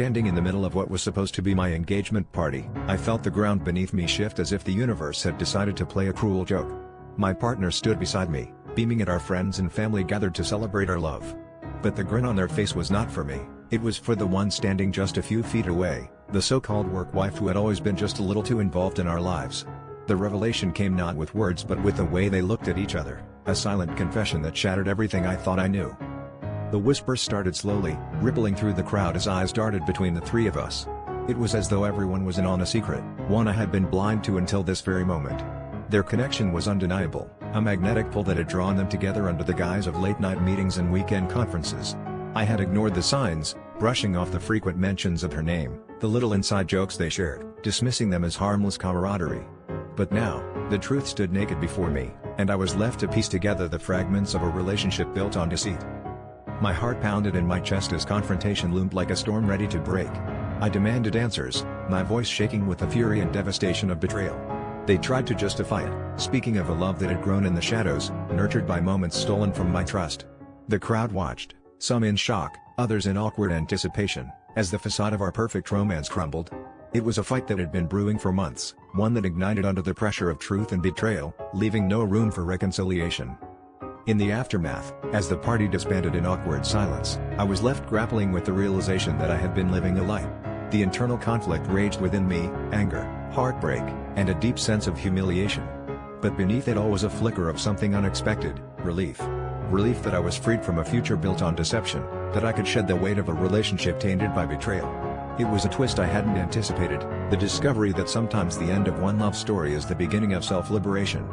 Standing in the middle of what was supposed to be my engagement party, I felt the ground beneath me shift as if the universe had decided to play a cruel joke. My partner stood beside me, beaming at our friends and family gathered to celebrate our love. But the grin on their face was not for me, it was for the one standing just a few feet away, the so-called work wife who had always been just a little too involved in our lives. The revelation came not with words but with the way they looked at each other, a silent confession that shattered everything I thought I knew. The whispers started slowly, rippling through the crowd as eyes darted between the three of us. It was as though everyone was in on a secret, one I had been blind to until this very moment. Their connection was undeniable, a magnetic pull that had drawn them together under the guise of late-night meetings and weekend conferences. I had ignored the signs, brushing off the frequent mentions of her name, the little inside jokes they shared, dismissing them as harmless camaraderie. But now, the truth stood naked before me, and I was left to piece together the fragments of a relationship built on deceit. My heart pounded in my chest as confrontation loomed like a storm ready to break. I demanded answers, my voice shaking with the fury and devastation of betrayal. They tried to justify it, speaking of a love that had grown in the shadows, nurtured by moments stolen from my trust. The crowd watched, some in shock, others in awkward anticipation, as the facade of our perfect romance crumbled. It was a fight that had been brewing for months, one that ignited under the pressure of truth and betrayal, leaving no room for reconciliation. In the aftermath, as the party disbanded in awkward silence, I was left grappling with the realization that I had been living a lie. The internal conflict raged within me, anger, heartbreak, and a deep sense of humiliation. But beneath it all was a flicker of something unexpected, relief. Relief that I was freed from a future built on deception, that I could shed the weight of a relationship tainted by betrayal. It was a twist I hadn't anticipated, the discovery that sometimes the end of one love story is the beginning of self-liberation.